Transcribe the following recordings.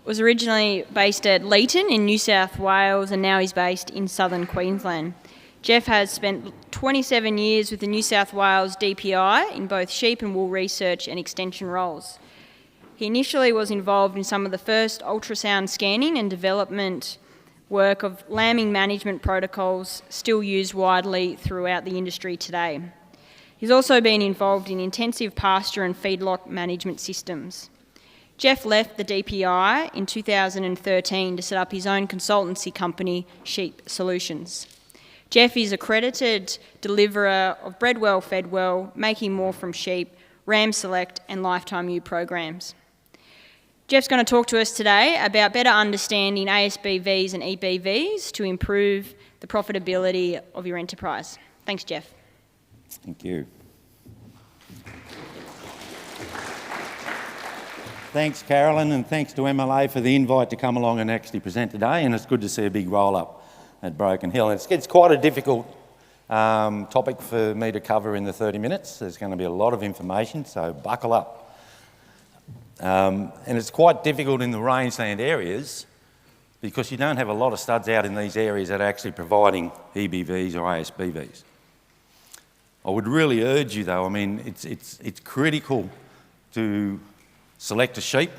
Was originally based at Leeton in New South Wales, and now he's based in southern Queensland. Geoff has spent 27 years with the New South Wales DPI in both sheep and wool research and extension roles. He initially was involved in some of the first ultrasound scanning and development work of lambing management protocols still used widely throughout the industry today. He's also been involved in intensive pasture and feedlot management systems. Geoff left the DPI in 2013 to set up his own consultancy company, Sheep Solutions. Geoff is accredited deliverer of Bred Well, Fed Well, Making More from Sheep, Ram Select and Lifetime U programs. Geoff's going to talk to us today about better understanding ASBVs and EBVs to improve the profitability of your enterprise. Thanks, Geoff. Thank you. Thanks, Carolyn, and thanks to MLA for the invite to come along and actually present today, and it's good to see a big roll-up at Broken Hill. It's quite a difficult topic for me to cover in the 30 minutes. There's going to be a lot of information, so buckle up. And it's quite difficult in the rangeland areas because you don't have a lot of studs out in these areas that are actually providing EBVs or ASBVs. I would really urge you though, I mean, it's critical to select a sheep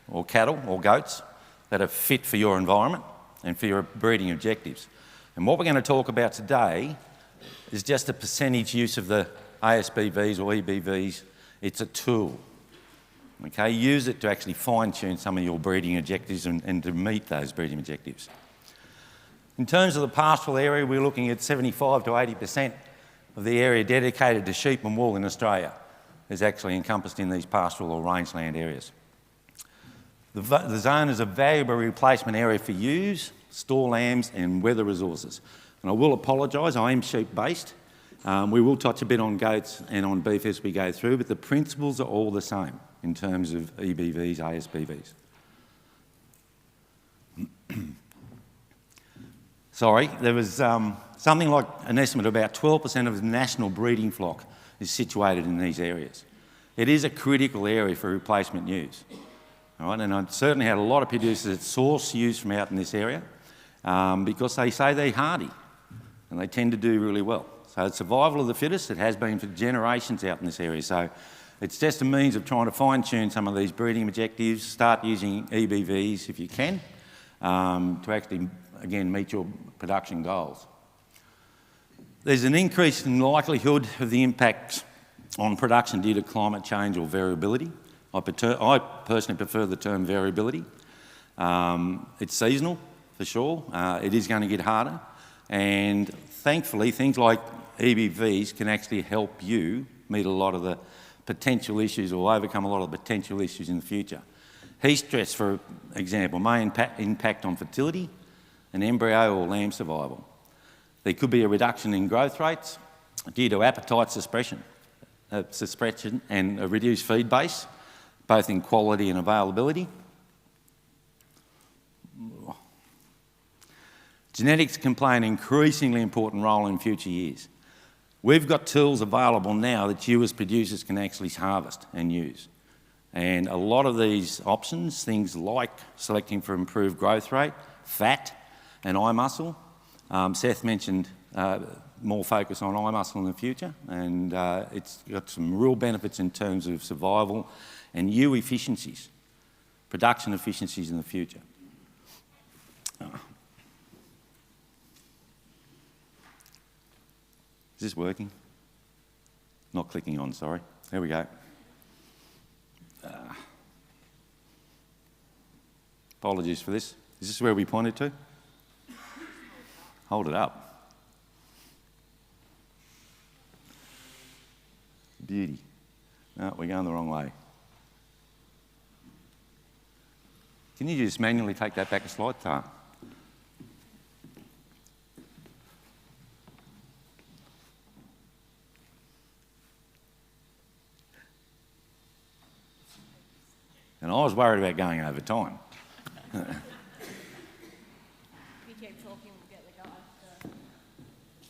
or cattle or goats that are fit for your environment and for your breeding objectives. And what we're going to talk about today is just a percentage use of the ASBVs or EBVs. It's a tool. Okay, use it to actually fine-tune some of your breeding objectives and to meet those breeding objectives. In terms of the pastoral area, we're looking at 75 to 80% of the area dedicated to sheep and wool in Australia is actually encompassed in these pastoral or rangeland areas. The zone is a valuable replacement area for ewes, store lambs and weather resources. And I will apologise, I am sheep-based. We will touch a bit on goats and on beef as we go through, but the principles are all the same in terms of EBVs, ASBVs. Sorry, there was something like an estimate of about 12% of the national breeding flock is situated in these areas. It is a critical area for replacement ewes. All right, and I've certainly had a lot of producers that source ewes from out in this area because they say they're hardy and they tend to do really well. So it's survival of the fittest. It has been for generations out in this area. So it's just a means of trying to fine-tune some of these breeding objectives, start using EBVs if you can, to actually, again, meet your production goals. There's an increase in likelihood of the impacts on production due to climate change or variability. I personally prefer the term variability. It's seasonal, for sure. It is going to get harder. And thankfully, things like EBVs can actually help you meet a lot of the potential issues or overcome a lot of the potential issues in the future. Heat stress, for example, may impact on fertility and embryo or lamb survival. There could be a reduction in growth rates due to appetite suppression and a reduced feed base, both in quality and availability. Genetics can play an increasingly important role in future years. We've got tools available now that you as producers can actually harvest and use. And a lot of these options, things like selecting for improved growth rate, fat and eye muscle. Seth mentioned more focus on eye muscle in the future, and it's got some real benefits in terms of survival and ewe efficiencies, production efficiencies in the future. Is this working? Not clicking on, sorry. There we go. Apologies for this. Is this where we pointed to? Hold it up. Beauty. No, we're going the wrong way. Can you just manually take that back a slide, Tara? And I was worried about going over time. If you keep talking, we'll get the guys.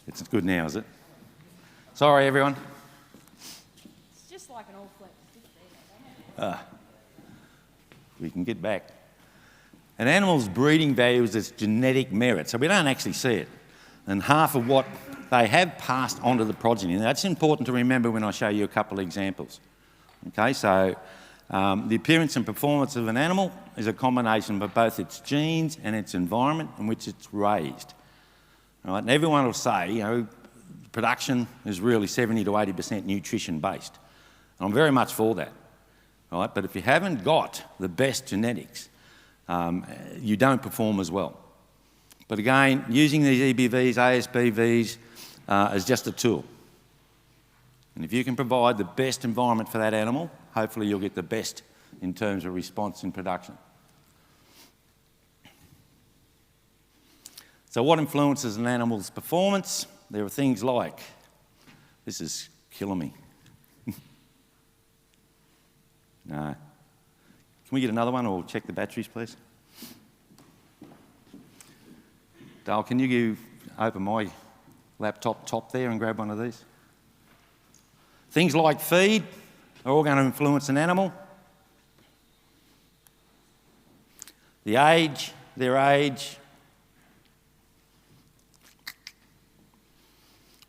It's good now, is it? Sorry, everyone. It's just like an all flex. We can get back. An animal's breeding value is its genetic merit, so we don't actually see it. And half of what they have passed on to the progeny. Now, that's important to remember when I show you a couple of examples. Okay, so the appearance and performance of an animal is a combination of both its genes and its environment in which it's raised. All right, and everyone will say, you know, production is really 70 to 80% nutrition based. And I'm very much for that. All right, but if you haven't got the best genetics, you don't perform as well. But again, using these EBVs, ASBVs is just a tool. And if you can provide the best environment for that animal, hopefully you'll get the best in terms of response in production. So what influences an animal's performance? There are things like, this is killing me. No. Can we get another one or check the batteries, please? Dale, can you open my laptop top there and grab one of these? Things like feed are all going to influence an animal. Their age,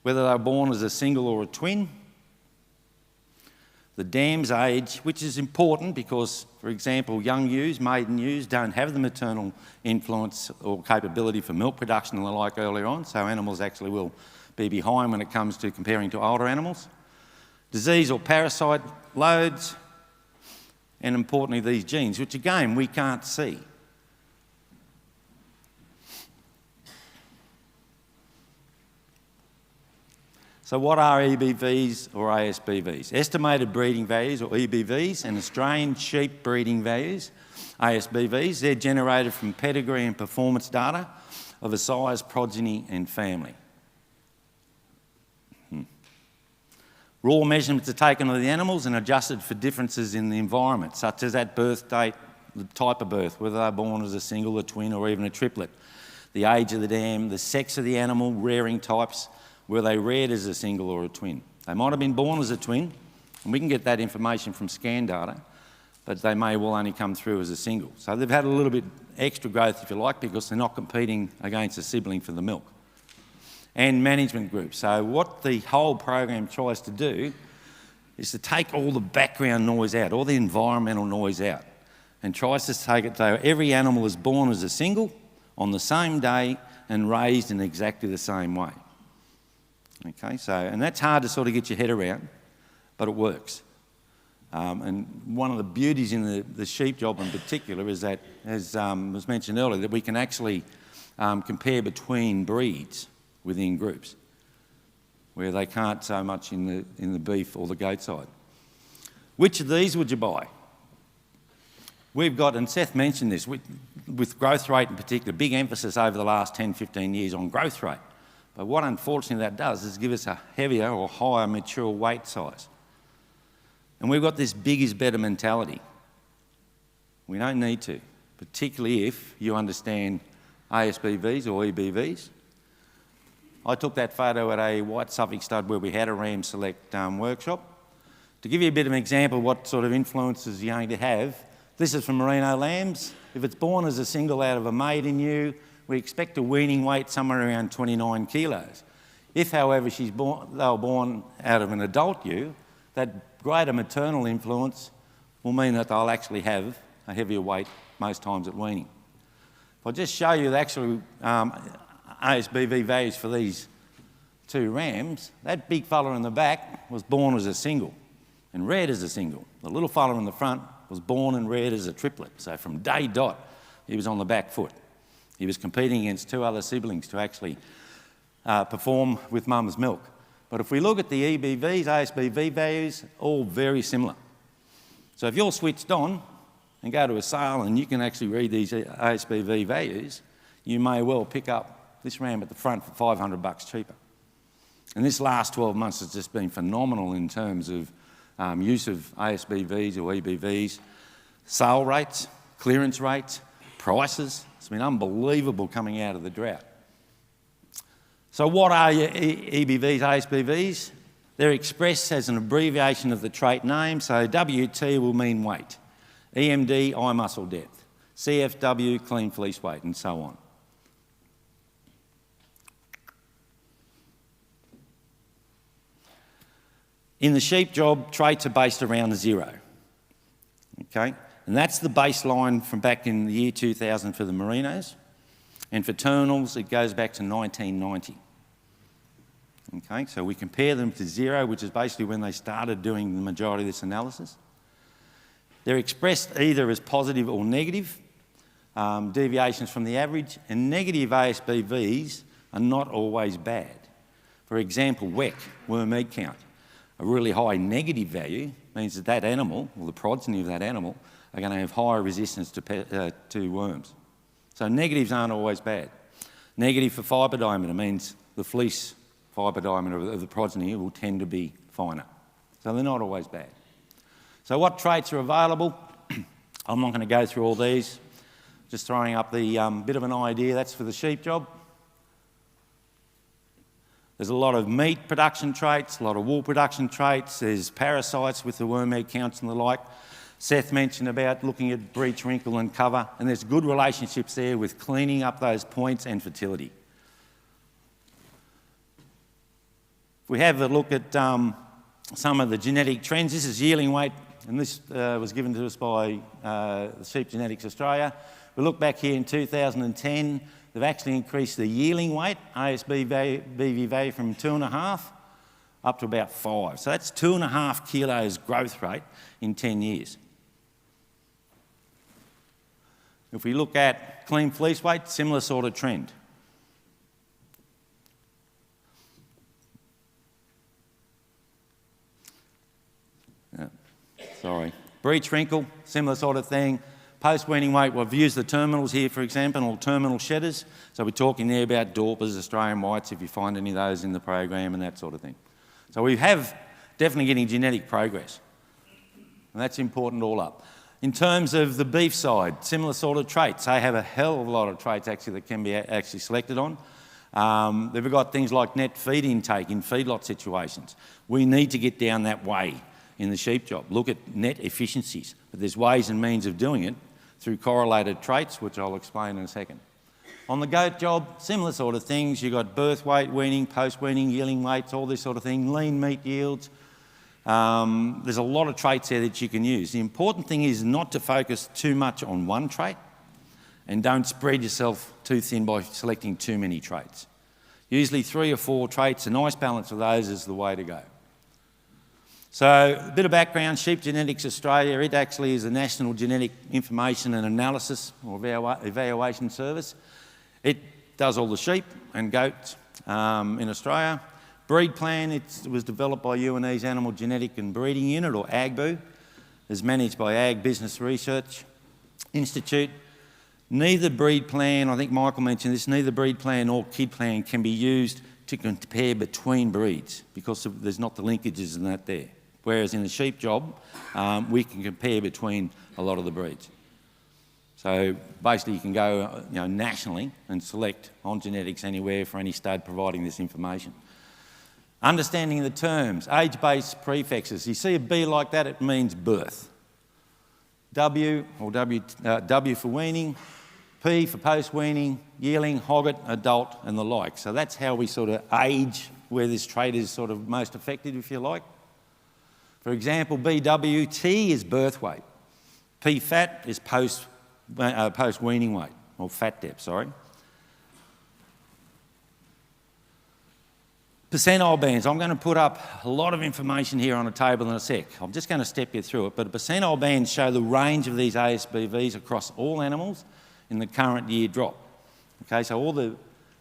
whether they're born as a single or a twin. The dam's age, which is important because, for example, young ewes, maiden ewes, don't have the maternal influence or capability for milk production and the like earlier on, so animals actually will be behind when it comes to comparing to older animals. Disease or parasite loads, and importantly these genes, which again we can't see. So what are EBVs or ASBVs? Estimated breeding values, or EBVs, and Australian sheep breeding values, ASBVs. They're generated from pedigree and performance data of a size, progeny and family. Raw measurements are taken of the animals and adjusted for differences in the environment, such as at birth date, the type of birth, whether they're born as a single, a twin or even a triplet, the age of the dam, the sex of the animal, rearing types, were they reared as a single or a twin. They might have been born as a twin, and we can get that information from scan data, but they may well only come through as a single. So they've had a little bit extra growth, if you like, because they're not competing against a sibling for the milk. And management groups. So what the whole program tries to do is to take all the background noise out, all the environmental noise out, and tries to take it so every animal is born as a single on the same day and raised in exactly the same way. Okay, so, and that's hard to sort of get your head around, but it works. And one of the beauties in the sheep job in particular is that, as was mentioned earlier, that we can actually compare between breeds within groups, where they can't so much in the beef or the goat side. Which of these would you buy? We've got, and Seth mentioned this, with growth rate in particular, big emphasis over the last 10, 15 years on growth rate. But what unfortunately that does is give us a heavier or higher mature weight size. And we've got this big is better mentality. We don't need to, particularly if you understand ASBVs or EBVs. I took that photo at a white Suffolk stud where we had a ram select workshop. To give you a bit of an example of what sort of influences you're going to have, this is from merino lambs. If it's born as a single out of a maiden ewe, we expect a weaning weight somewhere around 29 kilos. If, however, they were born out of an adult ewe, that greater maternal influence will mean that they'll actually have a heavier weight most times at weaning. If I just show you the actual ASBV values for these two rams, that big fella in the back was born as a single and reared as a single. The little fella in the front was born and reared as a triplet. So from day dot, he was on the back foot. He was competing against two other siblings to actually perform with mum's milk. But if we look at the EBVs, ASBV values, all very similar. So if you're switched on and go to a sale and you can actually read these ASBV values, you may well pick up this ram at the front for $500 cheaper. And this last 12 months has just been phenomenal in terms of use of ASBVs or EBVs, sale rates, clearance rates, prices. It's been unbelievable coming out of the drought. So what are your EBVs, ASBVs? They're expressed as an abbreviation of the trait name. So WT will mean weight, EMD, eye muscle depth, CFW, clean fleece weight, and so on. In the sheep job, traits are based around 0, okay? And that's the baseline from back in the year 2000 for the merinos. And for terminals, it goes back to 1990. Okay, so we compare them to 0, which is basically when they started doing the majority of this analysis. They're expressed either as positive or negative, deviations from the average, and negative ASBVs are not always bad. For example, WEC, worm egg count. A really high negative value means that that animal, or the progeny of that animal, are going to have higher resistance to worms. So negatives aren't always bad. Negative for fibre diameter means the fleece fibre diameter of the progeny will tend to be finer. So they're not always bad. So what traits are available? I'm not going to go through all these. Just throwing up the bit of an idea. That's for the sheep job. There's a lot of meat production traits, a lot of wool production traits. There's parasites with the worm egg counts and the like. Seth mentioned about looking at breech, wrinkle and cover, and there's good relationships there with cleaning up those points and fertility. If we have a look at some of the genetic trends, this is yearling weight, and this was given to us by Sheep Genetics Australia. We look back here in 2010, they've actually increased the yearling weight, ASBVS value, from 2.5 up to about 5. So that's 2.5 kilos growth rate in 10 years. If we look at clean fleece weight, similar sort of trend. Breech wrinkle, similar sort of thing. Post-weaning weight, we've used the terminals here, for example, or terminal shedders. So we're talking there about Dorpers, Australian whites, if you find any of those in the program and that sort of thing. So we have definitely getting genetic progress. And that's important all up. In terms of the beef side, similar sort of traits. They have a hell of a lot of traits actually that can be actually selected on. They've got things like net feed intake in feedlot situations. We need to get down that way in the sheep job. Look at net efficiencies, but there's ways and means of doing it through correlated traits, which I'll explain in a second. On the goat job, similar sort of things. You've got birth weight, weaning, post-weaning, yearling weights, all this sort of thing, lean meat yields. There's a lot of traits there that you can use. The important thing is not to focus too much on one trait and don't spread yourself too thin by selecting too many traits. Usually 3 or 4 traits, a nice balance of those is the way to go. So a bit of background, Sheep Genetics Australia, it actually is a national genetic information and analysis or evaluation service. It does all the sheep and goats in Australia. Breed plan, it was developed by UNE's Animal Genetic and Breeding Unit, or AGBU, is managed by Ag Business Research Institute. Neither breed plan, I think Michael mentioned this, neither breed plan nor kid plan can be used to compare between breeds because there's not the linkages in that there. Whereas in the sheep job, we can compare between a lot of the breeds. So basically you can go nationally and select on genetics anywhere for any stud providing this information. Understanding the terms, age-based prefixes. You see a B like that, it means birth. W for weaning, P for post-weaning, yearling, hogget, adult, and the like. So that's how we sort of age where this trait is sort of most effective, if you like. For example, BWT is birth weight. P-fat is post-weaning weight, or fat depth, sorry. Percentile bands. I'm going to put up a lot of information here on a table in a sec. I'm just going to step you through it, but percentile bands show the range of these ASBVs across all animals in the current year drop. Okay, so all the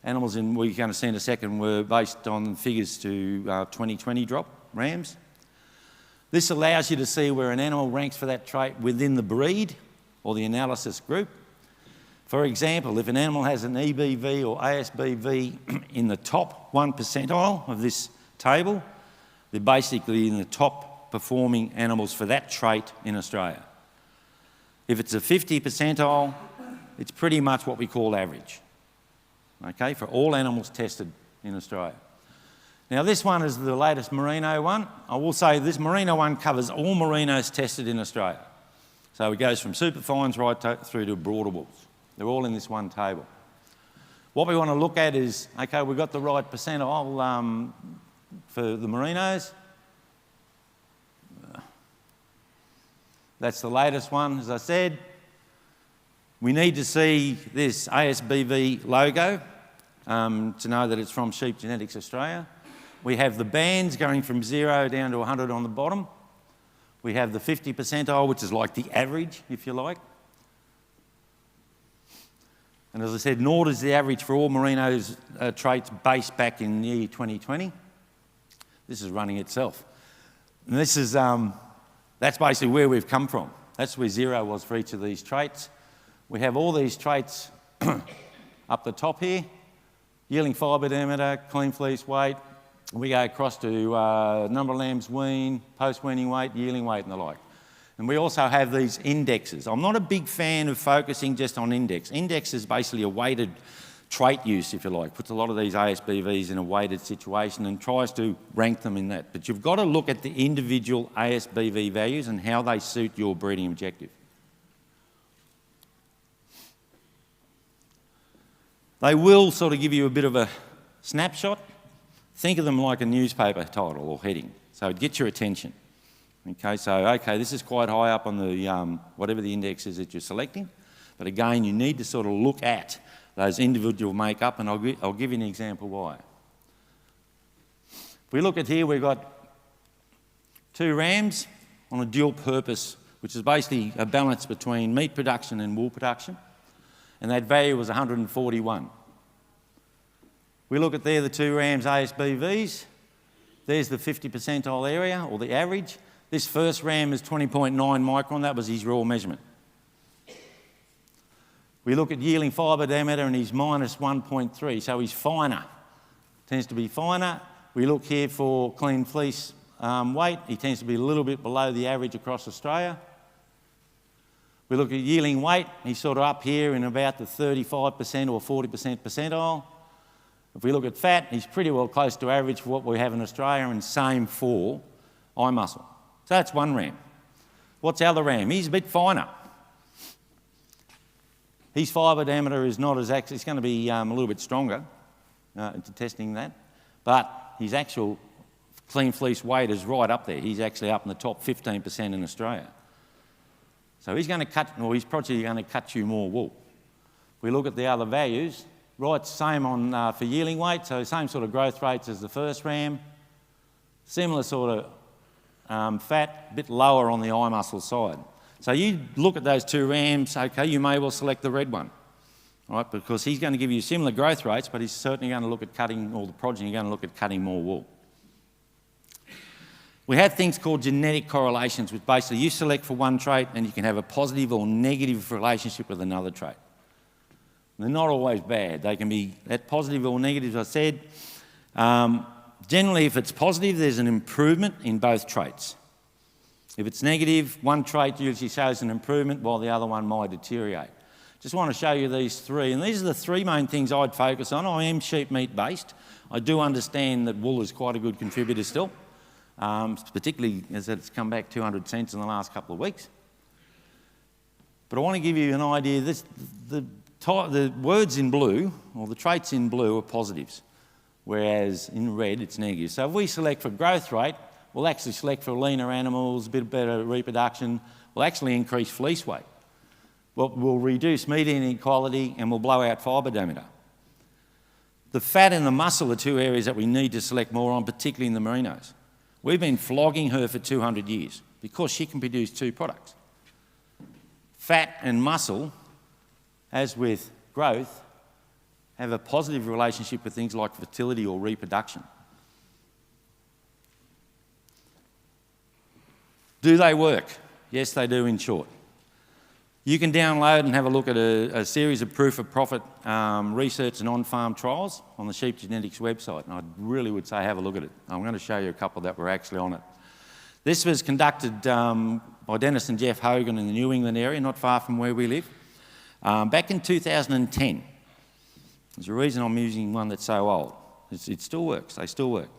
animals we're going to see in a second were based on figures to 2020 drop, rams. This allows you to see where an animal ranks for that trait within the breed or the analysis group. For example, if an animal has an EBV or ASBV in the top 1 percentile of this table, they're basically in the top performing animals for that trait in Australia. If it's a 50 percentile, it's pretty much what we call average, okay, for all animals tested in Australia. Now this one is the latest merino one. I will say this merino one covers all merinos tested in Australia. So it goes from superfines right through to broader wools. They're all in this one table. What we want to look at is, okay, we've got the right percentile for the merinos. That's the latest one, as I said. We need to see this ASBV logo to know that it's from Sheep Genetics Australia. We have the bands going from 0 down to 100 on the bottom. We have the 50 percentile, which is like the average, if you like. And as I said, naught is the average for all merinos traits based back in the year 2020. This is running itself. And this is, that's basically where we've come from. That's where 0 was for each of these traits. We have all these traits up the top here: yielding fibre diameter, clean fleece weight. We go across to number of lambs weaned, post-weaning weight, yielding weight and the like. And we also have these indexes. I'm not a big fan of focusing just on index. Index is basically a weighted trait use, if you like. Puts a lot of these ASBVs in a weighted situation and tries to rank them in that. But you've got to look at the individual ASBV values and how they suit your breeding objective. They will sort of give you a bit of a snapshot. Think of them like a newspaper title or heading, so it gets your attention. Okay, so this is quite high up on the whatever the index is that you're selecting, but again, you need to sort of look at those individual makeup, and I'll give you an example why. If we look at here, we've got 2 rams on a dual purpose, which is basically a balance between meat production and wool production, and that value was 141. We look at there the 2 rams ASBVs. There's the 50 percentile area, or the average. This first ram is 20.9 micron. That was his raw measurement. We look at yielding fibre diameter, and he's minus 1.3, so he's finer. Tends to be finer. We look here for clean fleece weight. He tends to be a little bit below the average across Australia. We look at yielding weight. He's sort of up here in about the 35% or 40% percentile. If we look at fat, he's pretty well close to average for what we have in Australia, and same for eye muscle. So that's one ram. What's the other ram? He's a bit finer. His fibre diameter is not as it's going to be a little bit stronger into testing that, but his actual clean fleece weight is right up there. He's actually up in the top 15% in Australia. So he's going to cut, or he's probably going to cut you more wool. If we look at the other values, right, same on for yielding weight, so same sort of growth rates as the first ram. Similar sort of fat, a bit lower on the eye muscle side. So you look at those 2 rams, okay, you may well select the red one, right, because he's going to give you similar growth rates, but he's certainly going to look at cutting, or the progeny are going to look at cutting more wool. We have things called genetic correlations, which basically you select for one trait and you can have a positive or negative relationship with another trait. They're not always bad. They can be that positive or negative, as I said. Generally, if it's positive, there's an improvement in both traits. If it's negative, one trait usually shows an improvement while the other one might deteriorate. Just want to show you these 3, and these are the 3 main things I'd focus on. I am sheep meat based. I do understand that wool is quite a good contributor still, particularly as it's come back 200 cents in the last couple of weeks. But I want to give you an idea. The words in blue, or the traits in blue, are positives, whereas in red it's negative. So if we select for growth rate, we'll actually select for leaner animals, a bit better reproduction, we'll actually increase fleece weight. We'll reduce meat inequality, and we'll blow out fibre diameter. The fat and the muscle are 2 areas that we need to select more on, particularly in the merinos. We've been flogging her for 200 years because she can produce 2 products. Fat and muscle, as with growth, have a positive relationship with things like fertility or reproduction. Do they work? Yes, they do, in short. You can download and have a look at a series of proof of profit research and on-farm trials on the Sheep Genetics website, and I really would say have a look at it. I'm going to show you a couple that were actually on it. This was conducted by Dennis and Geoff Hogan in the New England area, not far from where we live, back in 2010. There's a reason I'm using one that's so old. It still works, they still work.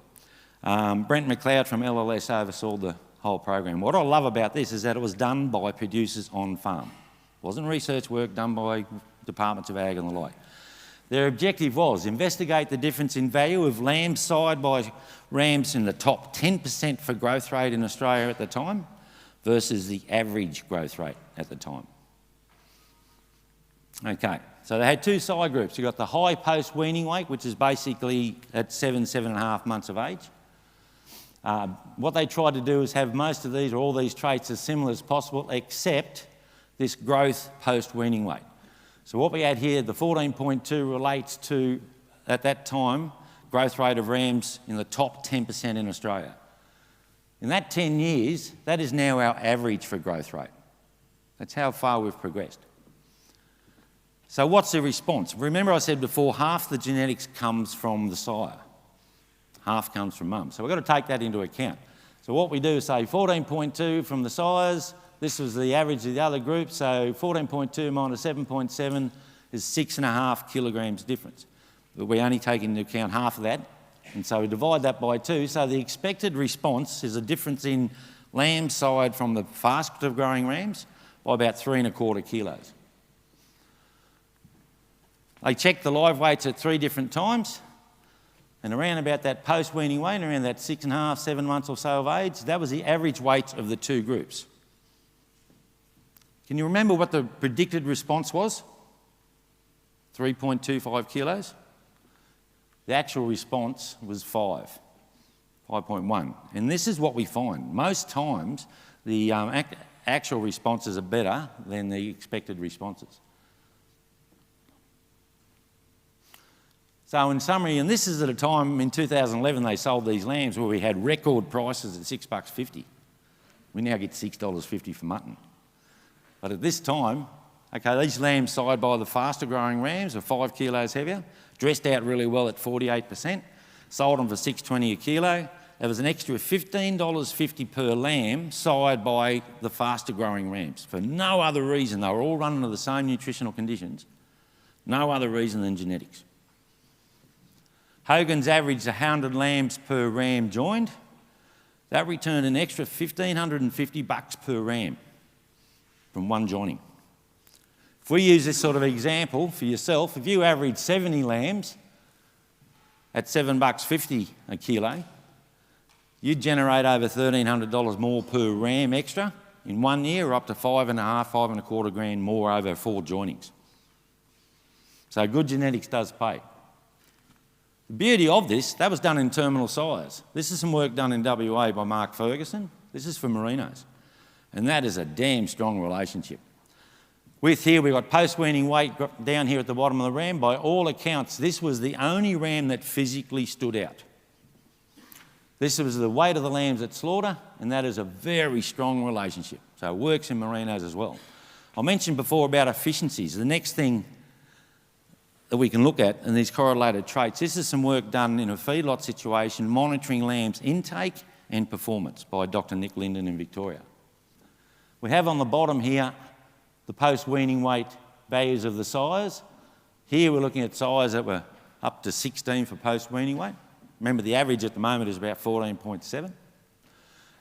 Brent McLeod from LLS oversaw whole program. What I love about this is that it was done by producers on farm. It wasn't research work done by departments of ag and the like. Their objective was investigate the difference in value of lambs side by rams in the top 10% for growth rate in Australia at the time versus the average growth rate at the time. Okay, so they had two side groups. You've got the high post-weaning weight, which is basically at 7.5 months of age. What they tried to do is have most of these or all these traits as similar as possible, except this growth post-weaning weight. So what we had here, the 14.2 relates to, at that time, growth rate of rams in the top 10% in Australia. In that 10 years, that is now our average for growth rate. That's how far we've progressed. So what's the response? Remember I said before, half the genetics comes from the sire. Half comes from mum. So we've got to take that into account. So what we do is say 14.2 from the sires, this was the average of the other group, so 14.2 minus 7.7 is 6.5 kilograms difference. But we only take into account half of that, and so we divide that by 2. So the expected response is a difference in lamb side from the fast of growing rams by about 3.25 kilos. They checked the live weights at 3 different times, and around about that post-weaning weight, around that 6.5, 7 months or so of age, that was the average weight of the two groups. Can you remember what the predicted response was? 3.25 kilos. The actual response was 5.1. And this is what we find. Most times, the actual responses are better than the expected responses. So in summary, and this is at a time in 2011 they sold these lambs where we had record prices at $6.50. We now get $6.50 for mutton. But at this time, okay, these lambs side by the faster growing rams are 5 kilos heavier, dressed out really well at 48%, sold them for $6.20 a kilo. There was an extra $15.50 per lamb side by the faster growing rams for no other reason. They were all run under the same nutritional conditions, no other reason than genetics. Hogan's averaged 100 lambs per ram joined. That returned an extra $1,550 per ram from one joining. If we use this sort of example for yourself, if you average 70 lambs at $7.50 a kilo, you'd generate over $1,300 more per ram extra in 1 year, or up to $5.25 grand more over 4 joinings. So good genetics does pay. The beauty of this, that was done in terminal sires. This is some work done in WA by Mark Ferguson. This is for merinos. And that is a damn strong relationship. With here, we've got post-weaning weight down here at the bottom of the ram. By all accounts, this was the only ram that physically stood out. This was the weight of the lambs at slaughter, and that is a very strong relationship. So it works in merinos as well. I mentioned before about efficiencies. The next thing that we can look at in these correlated traits, this is some work done in a feedlot situation, monitoring lambs' intake and performance by Dr. Nick Linden in Victoria. We have on the bottom here the post-weaning weight values of the sires. Here we're looking at sires that were up to 16 for post-weaning weight. Remember, the average at the moment is about 14.7.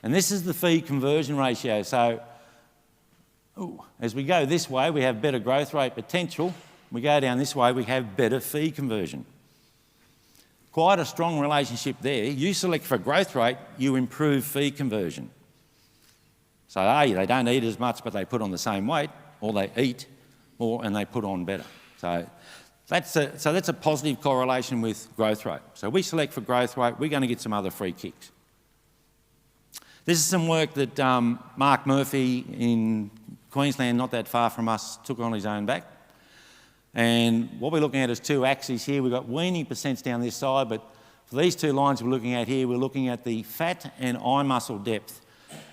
And this is the feed conversion ratio. So as we go this way, we have better growth rate potential. We go down this way, we have better feed conversion. Quite a strong relationship there. You select for growth rate, you improve feed conversion. So A, they don't eat as much, but they put on the same weight, or they eat more and they put on better. So that's a positive correlation with growth rate. So we select for growth rate, we're going to get some other free kicks. This is some work that Mark Murphy in Queensland, not that far from us, took on his own back. And what we're looking at is 2 axes here. We've got weaning percents down this side, but for these 2 lines we're looking at here, we're looking at the fat and eye muscle depth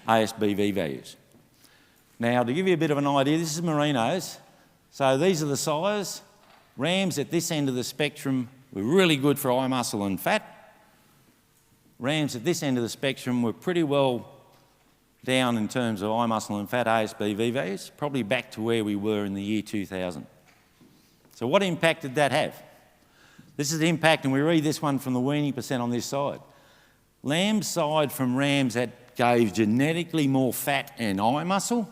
ASBV values. Now, to give you a bit of an idea, this is merinos. So these are the sires. Rams at this end of the spectrum were really good for eye muscle and fat. Rams at this end of the spectrum were pretty well down in terms of eye muscle and fat ASBV values, probably back to where we were in the year 2000. So what impact did that have? This is the impact, and we read this one from the weaning percent on this side. Lambs side from rams at gave genetically more fat and eye muscle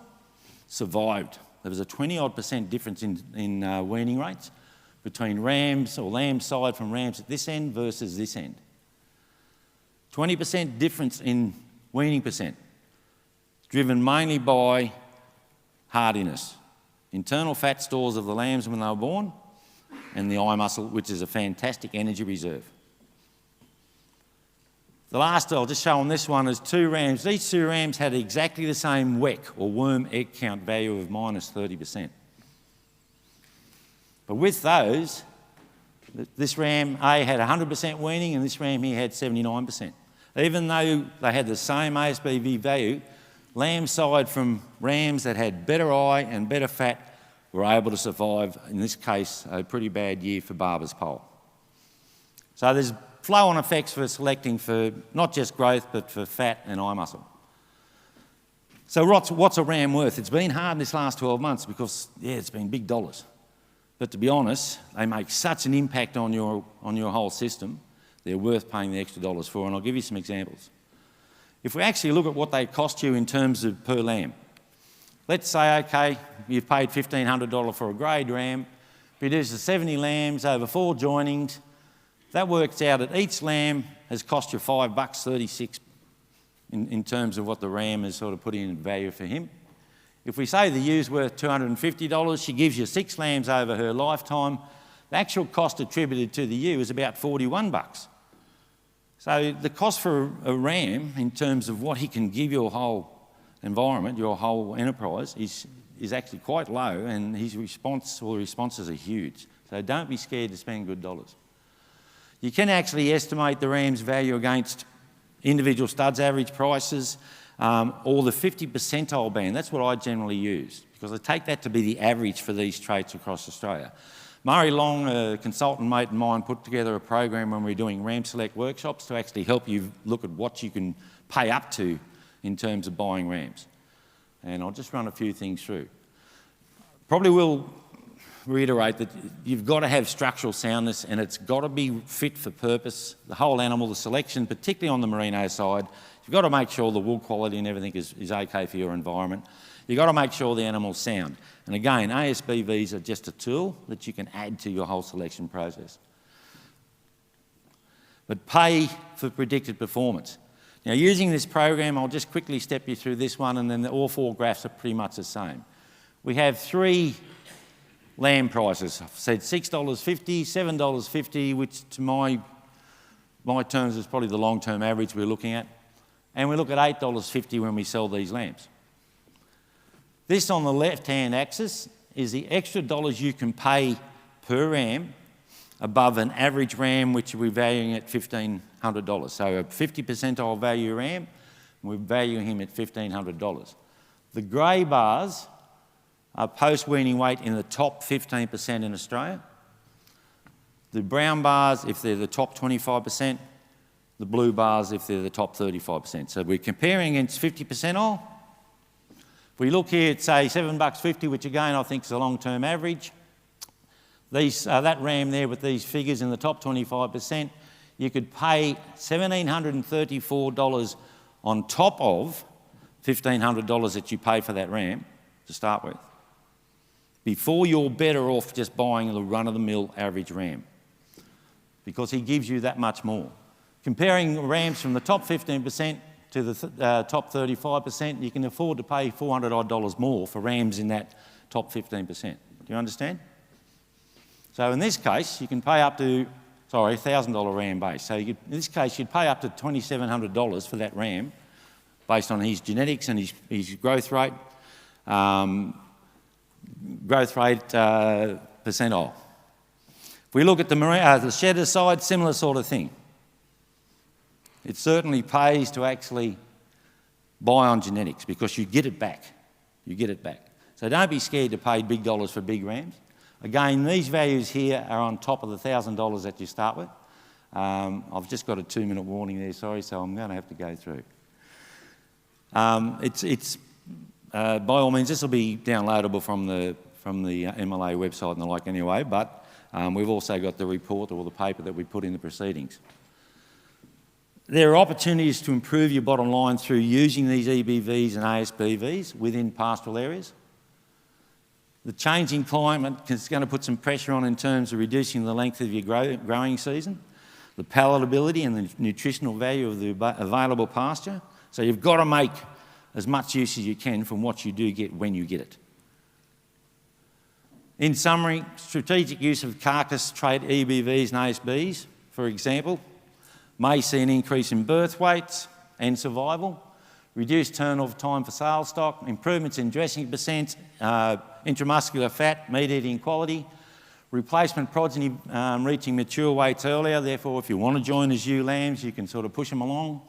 survived. There was a 20-odd% difference in weaning rates between rams or lambs side from rams at this end versus this end. 20% difference in weaning percent, driven mainly by hardiness, internal fat stores of the lambs when they were born, and the eye muscle, which is a fantastic energy reserve. The last I'll just show on this one is 2 rams. These 2 rams had exactly the same WEC, or worm egg count value, of minus 30%. But with those, this ram A had 100% weaning and this ram here had 79%. Even though they had the same ASBV value, lamb side from rams that had better eye and better fat were able to survive, in this case, a pretty bad year for Barber's Pole. So there's flow-on effects for selecting for not just growth, but for fat and eye muscle. So what's a ram worth? It's been hard this last 12 months because, yeah, it's been big dollars. But to be honest, they make such an impact on your whole system, they're worth paying the extra dollars for, and I'll give you some examples. If we actually look at what they cost you in terms of per lamb, let's say, okay, you've paid $1,500 for a grade ram, produces 70 lambs over 4 joinings. That works out at each lamb has cost you $5.36 in terms of what the ram has sort of put in value for him. If we say the ew's worth $250, she gives you 6 lambs over her lifetime. The actual cost attributed to the ewe is about $41. So the cost for a ram in terms of what he can give your whole environment, your whole enterprise, is actually quite low, and his responses are huge. So don't be scared to spend good dollars. You can actually estimate the ram's value against individual studs' average prices, or the 50 percentile band. That's what I generally use, because I take that to be the average for these traits across Australia. Murray Long, a consultant mate of mine, put together a program when we were doing Ram Select workshops to actually help you look at what you can pay up to in terms of buying rams. And I'll just run a few things through. Probably will reiterate that you've got to have structural soundness, and it's got to be fit for purpose. The whole animal, the selection, particularly on the merino side, you've got to make sure the wool quality and everything is okay for your environment. You've got to make sure the animal's sound. And again, ASBVs are just a tool that you can add to your whole selection process. But pay for predicted performance. Now, using this program, I'll just quickly step you through this one, and then all 4 graphs are pretty much the same. We have 3 lamb prices. I've said $6.50, $7.50, which to my terms is probably the long-term average we're looking at. And we look at $8.50 when we sell these lambs. This on the left-hand axis is the extra dollars you can pay per ram above an average ram, which we're valuing at $1,500. So a 50 percentile value ram, we're valuing him at $1,500. The grey bars are post-weaning weight in the top 15% in Australia. The brown bars, if they're the top 25%, the blue bars if they're the top 35%. So we're comparing against 50 percentile. If we look here at, say, $7.50, which again I think is a long-term average, that ram there with these figures in the top 25%, you could pay $1,734 on top of $1,500 that you pay for that ram to start with, before you're better off just buying the run-of-the-mill average ram, because he gives you that much more. Comparing rams from the top 15% to the top 35%, you can afford to pay $400 odd more for rams in that top 15%. Do you understand? So in this case, you can pay up to, $1,000 ram base. So in this case, you'd pay up to $2,700 for that ram based on his genetics and his growth rate, percentile. If we look at the shedder side, similar sort of thing. It certainly pays to actually buy on genetics because you get it back. You get it back. So don't be scared to pay big dollars for big rams. Again, these values here are on top of the $1,000 that you start with. I've just got a 2-minute warning there, sorry, so I'm going to have to go through. By all means, this will be downloadable from the MLA website and the like anyway, but we've also got the report or the paper that we put in the proceedings. There are opportunities to improve your bottom line through using these EBVs and ASBVs within pastoral areas. The changing climate is going to put some pressure on in terms of reducing the length of your growing season, the palatability and the nutritional value of the available pasture. So you've got to make as much use as you can from what you do get when you get it. In summary, strategic use of carcass trait EBVs and ASBs, for example, may see an increase in birth weights and survival, reduced turnover time for sales stock, improvements in dressing percent, intramuscular fat, meat eating quality, replacement progeny reaching mature weights earlier, therefore if you want to join as ewe lambs you can sort of push them along,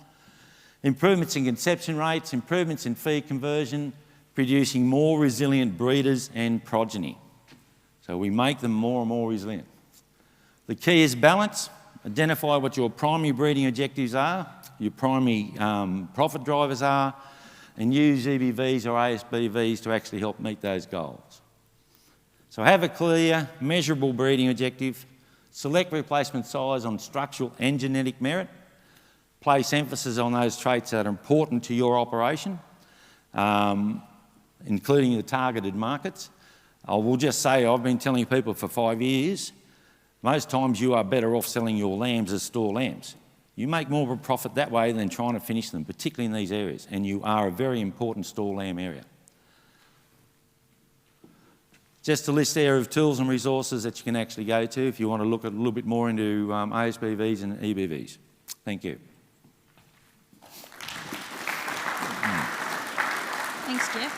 improvements in conception rates, improvements in feed conversion, producing more resilient breeders and progeny. So we make them more and more resilient. The key is balance. Identify what your primary breeding objectives are, your primary profit drivers are, and use EBVs or ASBVs to actually help meet those goals. So have a clear, measurable breeding objective, select replacement size on structural and genetic merit, place emphasis on those traits that are important to your operation, including the targeted markets. I will just say, I've been telling people for 5 years, most times you are better off selling your lambs as store lambs. You make more of a profit that way than trying to finish them, particularly in these areas, and you are a very important store lamb area. Just a list there of tools and resources that you can actually go to if you want to look a little bit more into ASBVs and EBVs. Thank you. Thanks, Geoff.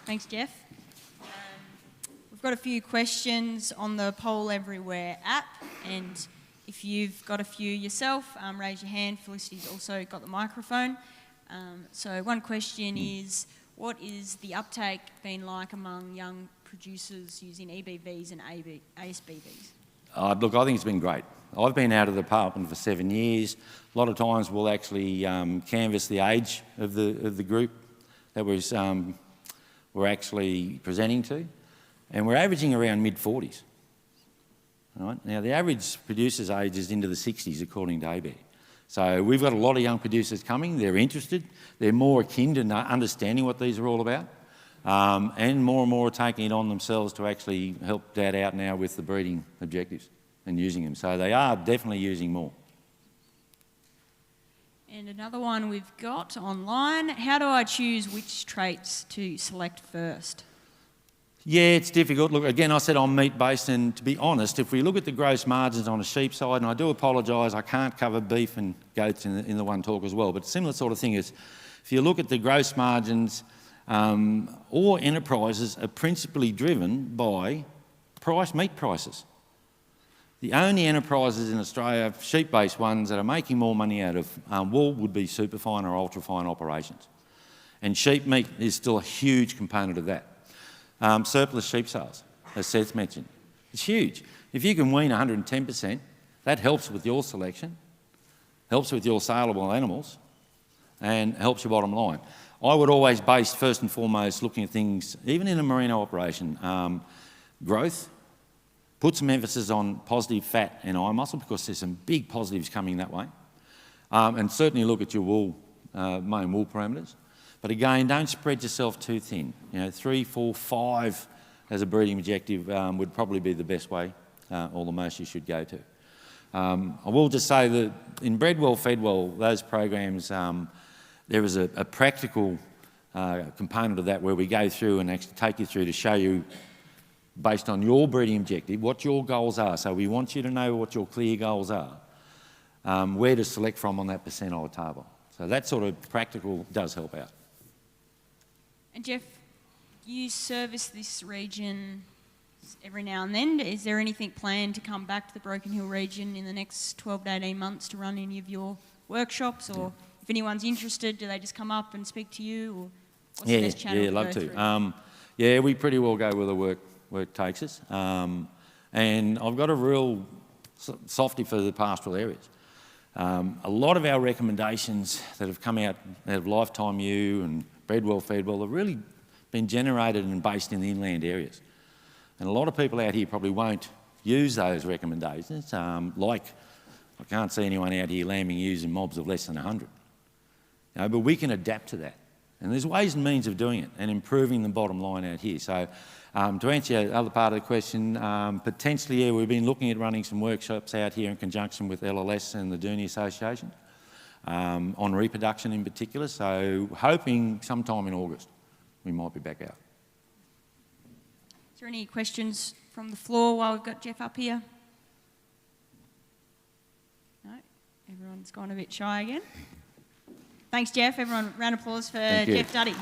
Thanks, Geoff. We've got a few questions on the Poll Everywhere app, and if you've got a few yourself, raise your hand. Felicity's also got the microphone. So one question is, what is the uptake been like among young producers using EBVs and ASBVs? Look, I think it's been great. I've been out of the department for 7 years. A lot of times we'll actually canvass the age of the group that we're actually presenting to, and we're averaging around mid-40s. Right? Now, the average producer's age is into the 60s, according to AB. So we've got a lot of young producers coming. They're interested. They're more akin to understanding what these are all about. And more are taking it on themselves to actually help Dad out now with the breeding objectives and using them. So they are definitely using more. And another one we've got online, how do I choose which traits to select first? Yeah, it's difficult. Look, again, I said I'm meat-based, and to be honest, if we look at the gross margins on a sheep side, and I do apologise, I can't cover beef and goats in the one talk as well, but similar sort of thing is, if you look at the gross margins, all enterprises are principally driven by meat prices. The only enterprises in Australia, sheep-based ones, that are making more money out of wool would be superfine or ultrafine operations. And sheep meat is still a huge component of that. Surplus sheep sales, as Seth mentioned. It's huge. If you can wean 110%, that helps with your selection, helps with your saleable animals, and helps your bottom line. I would always base, first and foremost, looking at things, even in a merino operation, growth, put some emphasis on positive fat and eye muscle, because there's some big positives coming that way. And certainly look at your wool, main wool parameters. But again, don't spread yourself too thin. 3, 4, 5 as a breeding objective would probably be the best way, or the most you should go to. I will just say that in Bred Well, Fed Well, those programs, there is a practical component of that where we go through and actually take you through to show you, based on your breeding objective, what your goals are. So we want you to know what your clear goals are, where to select from on that percentile table. So that sort of practical does help out. And Geoff, you service this region every now and then. Is there anything planned to come back to the Broken Hill region in the next 12 to 18 months to run any of your workshops? Or if anyone's interested, do they just come up and speak to you? Or what's the best channel to love go to. through? We pretty well go where the work takes us. And I've got a real softie for the pastoral areas. A lot of our recommendations that have come out of Lifetime U and Bred Well, Fed Well have really been generated and based in the inland areas. And a lot of people out here probably won't use those recommendations, like I can't see anyone out here lambing ewes in mobs of less than 100. You know, but we can adapt to that. And there's ways and means of doing it and improving the bottom line out here. So to answer the other part of the question, potentially, yeah, we've been looking at running some workshops out here in conjunction with LLS and the Duddy Association on reproduction in particular. So hoping sometime in August we might be back out. Is there any questions from the floor while we've got Geoff up here? No? Everyone's gone a bit shy again. Thanks, Geoff. Everyone, round of applause for Geoff Duddy.